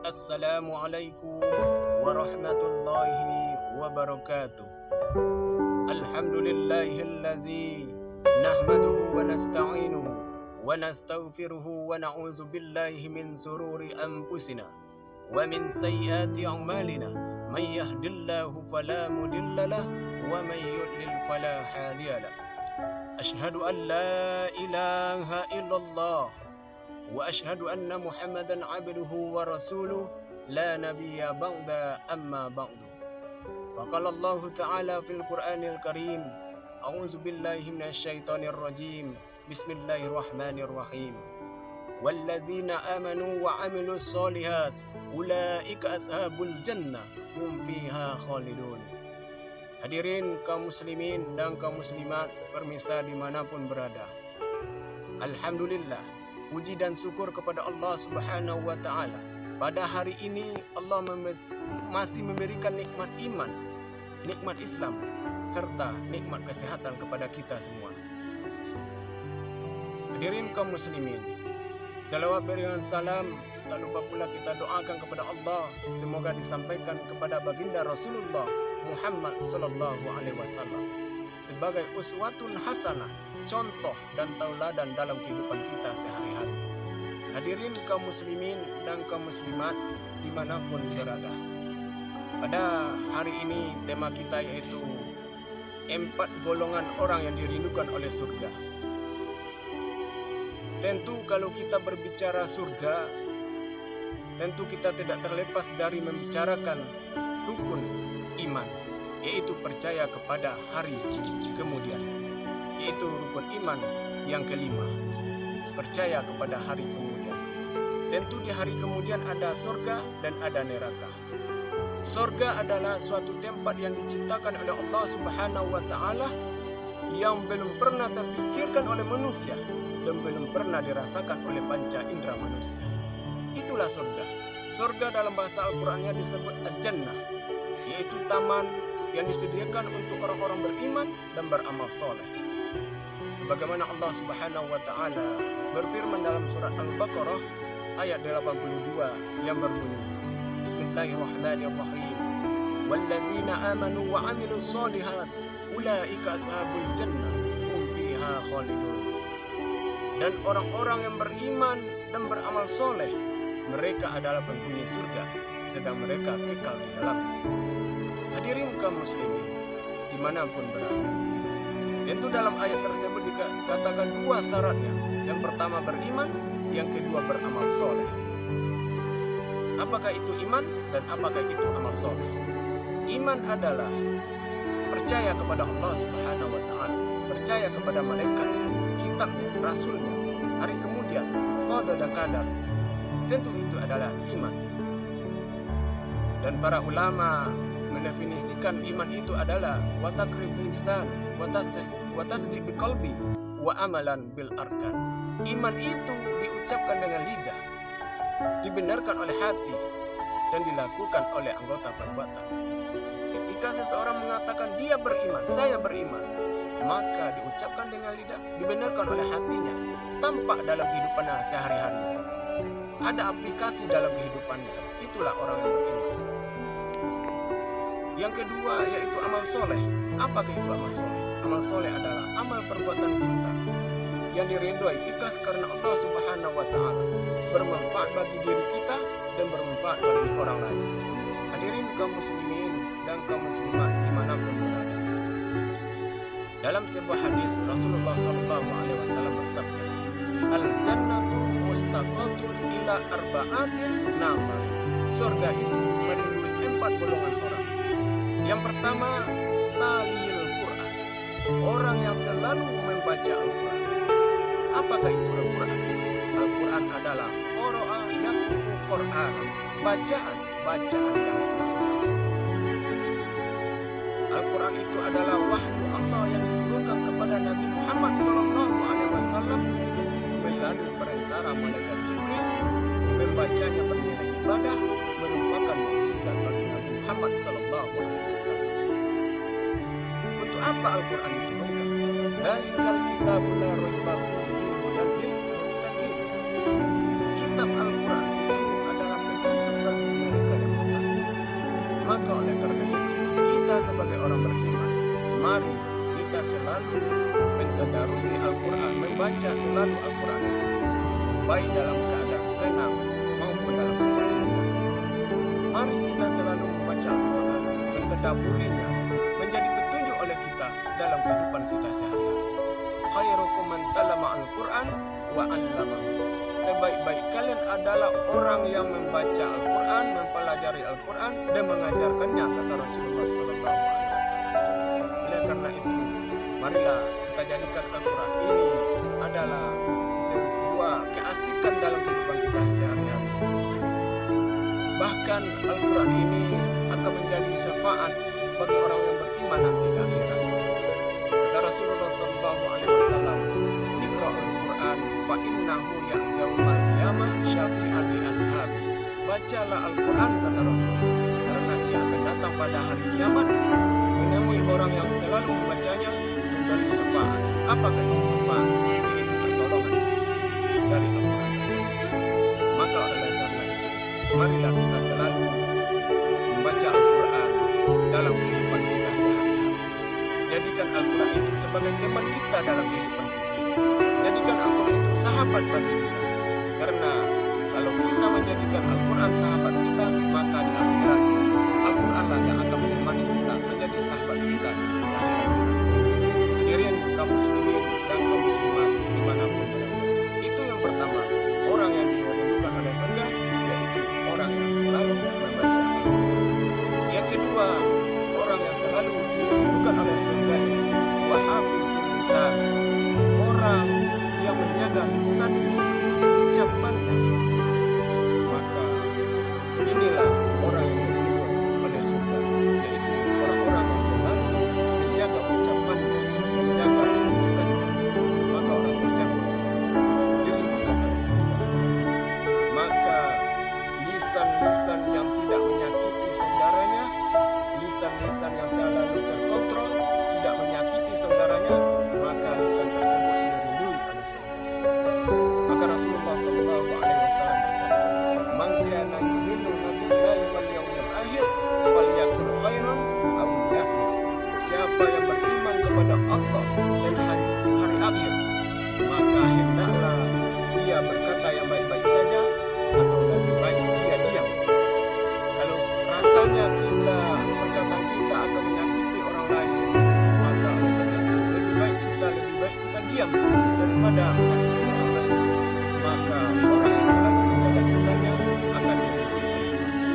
Assalamualaikum warahmatullahi wabarakatuh. Alhamdulillahillazi nahmaduhu wa nasta'inuhu wa nastaghfiruhu wa na'udzu billahi min sururi anfusina wa min sayyiati a'malina. May yahdihillahu fala mudilla lahu wa may yudlil fala hadiya lahu. Asyhadu an la ilaha illallah wa asyhadu anna Muhammadan abduhu wa rasuluh la nabiyya ba'da amma ba'du. Faqala Allah Ta'ala fil Qur'anil Karim, a'udzu billahi minasyaitonir rajim. Bismillahirrahmanirrahim. Walladzina amanu wa 'amilus sholihat ulaika ashabul jannah hum fiha khalidun. Hadirin kaum muslimin dan kaum muslimat permisa dimanapun berada, alhamdulillah, puji dan syukur kepada Allah Subhanahu wa Ta'ala. Pada hari ini Allah masih memberikan nikmat iman, nikmat Islam, serta nikmat kesehatan kepada kita semua. Hadirin kaum muslimin, salawat berikan salam, tak lupa pula kita doakan kepada Allah semoga disampaikan kepada baginda Rasulullah Muhammad sallallahu alaihi wasallam sebagai uswatun hasanah, contoh dan tauladan dalam kehidupan kita sehari-hari. Hadirin kaum muslimin dan kaum muslimat dimanapun berada, pada hari ini tema kita yaitu 4 golongan orang yang dirindukan oleh surga. Tentu kalau kita berbicara surga, tentu kita tidak terlepas dari membicarakan rukun iman, yaitu percaya kepada hari kemudian, yaitu rukun iman yang kelima, percaya kepada hari kemudian. Tentu di hari kemudian ada surga dan ada neraka. Surga adalah suatu tempat yang diciptakan oleh Allah Subhanahu wa Ta'ala yang belum pernah terpikirkan oleh manusia dan belum pernah dirasakan oleh panca indera manusia. Itulah surga. Surga dalam bahasa Al-Qur'annya disebut Al-Jannah, yaitu taman yang disediakan untuk orang-orang beriman dan beramal soleh. Sebagaimana Allah Subhanahu wa Ta'ala berfirman dalam surat Al-Baqarah ayat 82 yang berbunyi, Bismillahirrahmanirrahim. Walladzina amanu wa 'amilus sholihat ulaika ashabul jannah hum fiha khalidun. Dan orang-orang yang beriman dan beramal soleh, mereka adalah penghuni surga, sedang mereka kekal di dalamnya. Hadirin kaum muslimin dimanapun berada, tentu dalam ayat tersebut dikatakan 2 syaratnya. Yang pertama beriman, yang kedua beramal soleh. Apakah itu iman dan apakah itu amal soleh? Iman adalah percaya kepada Allah Subhanahu wa Ta'ala, percaya kepada malaikat, kitabnya, rasulnya, hari kemudian, qada dan qadar. Tentu itu adalah iman. Dan para ulama mendefinisikan iman itu adalah wa taqrib lisan wa tasdiq biqalbi wa amalan bil arkan. Iman itu diucapkan dengan lidah, dibenarkan oleh hati, dan dilakukan oleh anggota perbuatan. Ketika seseorang mengatakan dia beriman, saya beriman, maka diucapkan dengan lidah, dibenarkan oleh hatinya, tampak dalam kehidupannya sehari-hari, ada aplikasi dalam kehidupannya. Itulah orang yang beriman. Yang kedua yaitu amal soleh. Apakah itu amal soleh? Amal soleh adalah amal perbuatan kita yang diridhoi ikhlas karena Allah Subhanahu wa Ta'ala, bermanfaat bagi diri kita dan bermanfaat bagi orang lain. Hadirin kaum muslimin dan kaum muslimat dimanapun berada, dalam sebuah hadis Rasulullah SAW bersabda, Al-jannatu mustaqatun ila arba'atin nafar. Surga itu merindui 4 golongan orang. Yang pertama, talil Quran, orang yang selalu membaca Al-Quran. Apakah itu Al-Quran? Al-Quran adalah qira'a yaqra'u Quran, bacaan yang Al-Quran itu adalah wahyu Allah yang diturunkan kepada Nabi Muhammad SAW melalui perantara malaikat Jibril. Membacanya bernilai ibadah, merupakan mukjizat bagi Nabi Muhammad SAW. Untuk apa Al-Quran diturunkan? Zalikal kitabul la raiba fihi hudan lil muttaqin. Kitab Al-Quran itu adalah petunjuk bagi sebagai orang beriman, mari kita selalu mentadarusi Al-Quran, membaca selalu Al-Quran, baik dalam keadaan senang maupun dalam keadaan duka. Mari kita selalu membaca Al-Quran, mentadaburinya, menjadi petunjuk oleh kita dalam kehidupan kita sehari-hari. Khairukum man talama Al-Quran wa 'allamahu. Sebaik-baik kalian adalah orang yang membaca Al-Quran, mempelajari Al-Quran dan mengajarkannya, kata Rasulullah SAW. Oleh karena itu, marilah kita jadikan Al-Quran ini adalah sebuah keasikan dalam kehidupan kita sehari-hari. Bahkan Al-Quran ini akan menjadi syafaat bagi orang yang beriman nanti di akhirat. Kata Rasulullah SAW, "Iqra'ul Quran fa innahu yawmal qiyamah syafi'an li ashabi." Bacalah Al-Quran, kata Rasulullah, karena ia akan datang pada hari kiamat menemui orang yang selalu membacanya memberi syafaat. Apakah itu syafaat? Yaitu pertolongan dari Al-Quran tersebut. Maka oleh karena itu, marilah kita selalu membaca Al-Quran dalam kehidupan kita sehari-hari. Jadikan Al-Quran itu sebagai teman kita dalam kehidupan kita. Jadikan Al-Quran itu sahabat bagi kita. Karena kalau kita menjadikan Al-Quran sahabat kita, maka di akhirat Al-Quranlah yang akan menemani kita, menjadi sahabat kita di akhirat. Hadirin kaum muslimin dan kaum muslimat dimanapun berada. Itu yang pertama, orang yang dirindukan oleh surga, yaitu orang yang selalu membaca Al-Quran. Yang kedua, orang yang selalu dirindukan oleh surga, wa hafizul lisan, orang yang menjaga lisan ucapannya. Maka inilah orang yang dirindukan oleh surga, yaitu orang-orang yang selalu menjaga ucapannya, menjaga lisan. Maka orang tersebut dirindukan oleh surga. Maka lisan-lisan yang tidak menyakiti saudaranya, lisan-lisan yang selalu terkontrol, tidak menyakiti saudaranya, maka lisan tersebut dirindui oleh surga. Maka Rasulullah SAW bersabda, "Man kana yu'minu billahi wal yawmil akhir falyaqul khairan aw liyasmut." Siapa yang beriman kepada Allah dan hari akhir, maka hendaklah dia berkata yang baik-baik saja atau lebih baik dia diam. Kalau rasanya perkataan kita akan menyakiti orang lain, maka lebih baik kita diam daripada menyakiti orang lain. Maka orang yang selalu menjaga lisannya akan diridhoi oleh surga.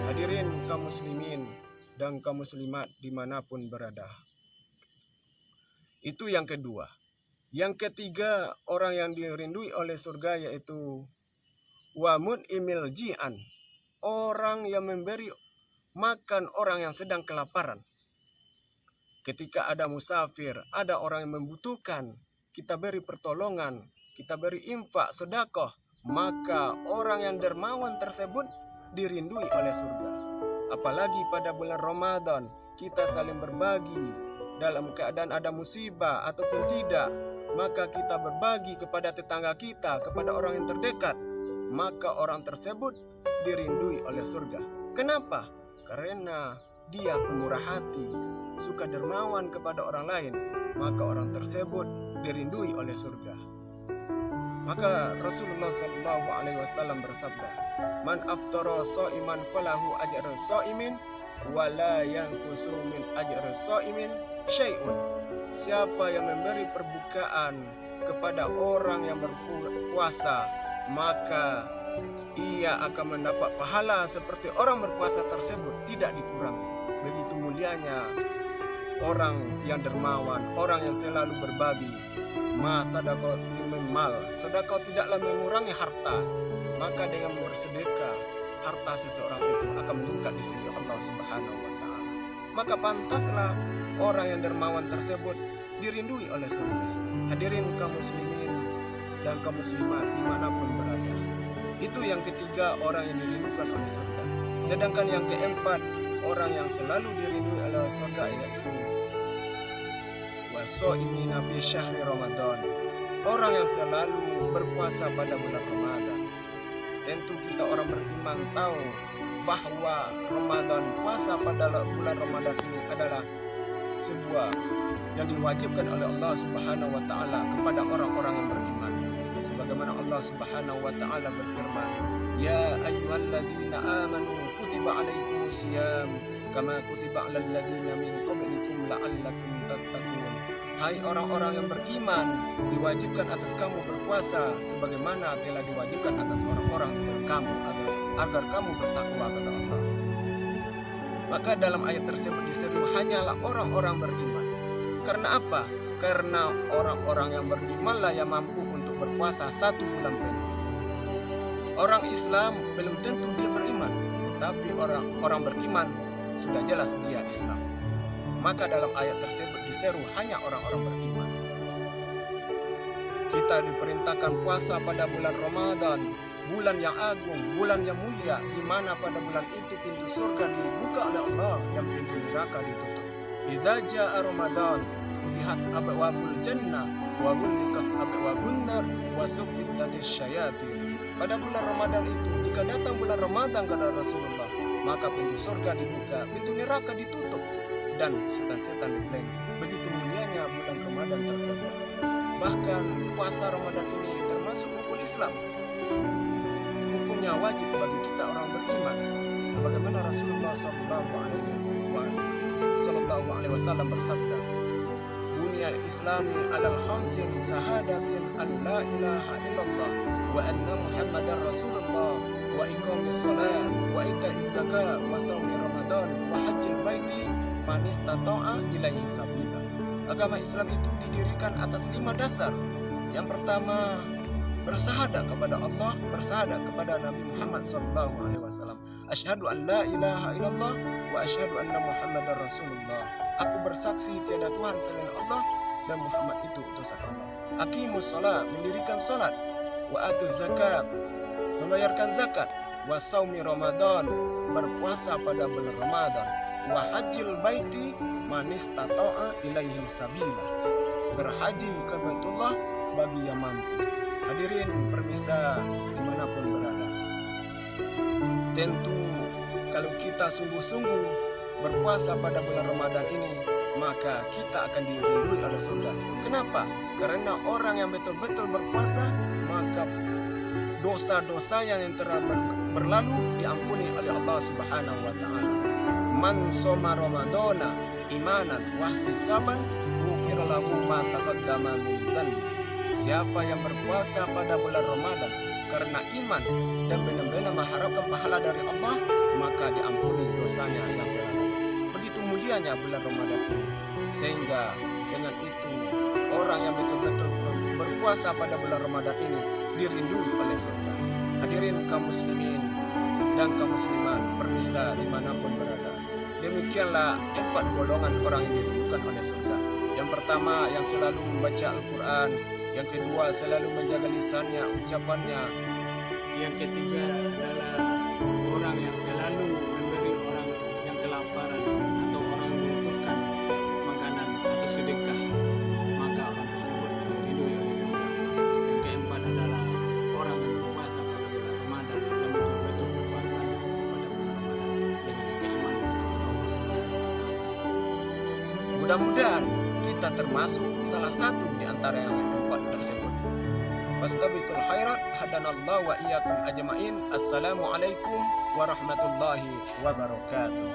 Hadirin kaum muslimin dan kaum muslimat dimanapun berada. Itu yang kedua. Yang ketiga, orang yang dirindui oleh surga yaitu wa mun'imil ji'an, orang yang memberi makan orang yang sedang kelaparan. Ketika ada musafir, ada orang yang membutuhkan, kita beri pertolongan, kita beri infak, sedekah, maka orang yang dermawan tersebut dirindui oleh surga. Apalagi pada bulan Ramadan, kita saling berbagi dalam keadaan ada musibah ataupun tidak, maka kita berbagi kepada tetangga kita, kepada orang yang terdekat, maka orang tersebut dirindui oleh surga. Kenapa? Karena dia pemurah hati, suka dermawan kepada orang lain, maka orang tersebut dirindui oleh surga. Maka Rasulullah SAW bersabda, "Man aftara sha'iman falahu ajru sha'imin wa la yanqusu min ajri sha'imin syai'un." Siapa yang memberi perbukaan kepada orang yang berpuasa, maka ia akan mendapat pahala seperti orang berpuasa tersebut, tidak dikurangi. Begitu mulianya orang yang dermawan, orang yang selalu berbagi. Ma sadaqah min mal, sedekah tidaklah mengurangi harta. Maka dengan bersedekah, harta seseorang itu akan meningkat di sisi Allah Subhanahu wa taala. Maka pantaslah orang yang dermawan tersebut dirindui oleh surga. Hadirin kaum muslimin dan kaum muslimat dimanapun berada. Itu yang ketiga, orang yang dirindukan oleh surga. Sedangkan yang keempat, orang yang selalu dirindui oleh surga yaitu wasoimina fi syahri Ramadan, orang yang selalu berpuasa pada bulan Ramadan. Tentu kita orang beriman tahu bahwa Ramadan, puasa pada bulan Ramadan ini adalah sebuah yang diwajibkan oleh Allah Subhanahu wa taala kepada orang-orang yang beriman. Sebagaimana Allah Subhanahu wa taala berfirman, "Ya ayyuhalladzina amanu kutiba alaikumusiyam kama kutiba alal ladzina min qablikum la'allakum tattaqun." Hai orang-orang yang beriman, diwajibkan atas kamu berpuasa sebagaimana telah diwajibkan atas orang-orang sebelum kamu agar kamu bertakwa kepada Allah. Maka dalam ayat tersebut diseru hanyalah orang-orang beriman. Karena apa? Karena orang-orang yang berimanlah yang mampu untuk berpuasa 1 bulan penuh. Orang Islam belum tentu dia beriman, tapi orang beriman sudah jelas dia Islam. Maka dalam ayat tersebut diseru hanya orang-orang beriman. Kita diperintahkan puasa pada bulan Ramadan, bulan yang agung, bulan yang mulia, di mana pada bulan itu pintu surga dibuka oleh Allah dan pintu neraka ditutup. Idza jaa Ramadan futihat abwabul jannah wa ghulqat abwabun nar wa suffidatis syayatin. Pada bulan Ramadan itu, jika datang bulan Ramadan kata Rasulullah, maka pintu surga dibuka, pintu neraka ditutup, dan setan-setan dibeleng. Begitu mulianya bulan Ramadan tersebut. Bahkan puasa Ramadan ini termasuk rukun Islam. Hukumnya wajib bagi kita orang beriman, sebagaimana Rasulullah sallallahu alaihi wasallam bersabda, "Bunyal Islami alal khamsin syahadatin an la ilaha illallah wa anna Muhammadar Rasulullah wa iqamis shalah wa ita'iz zakah wa shaumi Ramadan wa hajjil baiti man istata'a ilaihi sabila." Agama Islam itu didirikan atas 5 dasar. Yang pertama, bersahadat kepada Allah, bersahadat kepada Nabi Muhammad SAW. Asyhadu an la ilaha illallah wa asyhadu anna Muhammadar Rasulullah. Aku bersaksi tiada Tuhan selain Allah dan Muhammad itu utusan Allah. Aqimus shalah, mendirikan salat. Wa atuz zakat, membayarkan zakat. Wa shaumi Ramadan, berpuasa pada bulan Ramadan. Wa hajjil baiti man istata'a ilaihi sabila, berhaji ke Baitullah bagi yang mampu. Hadirin pemirsa dimanapun berada, tentu kalau kita sungguh-sungguh berpuasa pada bulan Ramadan ini, maka kita akan dirindui oleh surga. Kenapa? Karena orang yang betul-betul berpuasa, maka dosa-dosa yang telah berlalu diampuni oleh Allah Subhanahu wa taala. Man shoma Ramadana imanan wa ihtisaban ghufira lahu ma taqaddama min dzanbi. Siapa yang berpuasa pada bulan Ramadan karena iman dan benar-benar mengharapkan pahala dari Allah, maka diampuni dosanya yang telah lalu. Begitu mulianya bulan Ramadan ini, sehingga dengan itu orang yang betul-betul berpuasa pada bulan Ramadan ini dirindui oleh surga. Hadirin kaum muslimin dan kaum muslimat pemirsa dimanapun berada, demikianlah 4 golongan orang yang dirindukan oleh surga. Yang pertama, yang selalu membaca Al-Quran. Yang kedua, selalu menjaga lisannya, ucapannya. Yang ketiga adalah orang yang selalu memberi orang yang kelaparan atau orang yang membutuhkan makanan atau sedekah, maka orang tersebut diridhoi oleh surga. Yang keempat adalah orang yang berpuasa pada bulan Ramadan, yang betul-betul berpuasanya pada bulan Ramadan dengan keimanan kepada Allah Subhanahu wa taala. Mudah-mudahan kita termasuk salah satu di antara yang 4 tersebut. Fastabiqul khairat, hadanallahu wa iyyakum ajmain. Assalamualaikum warahmatullahi wabarakatuh.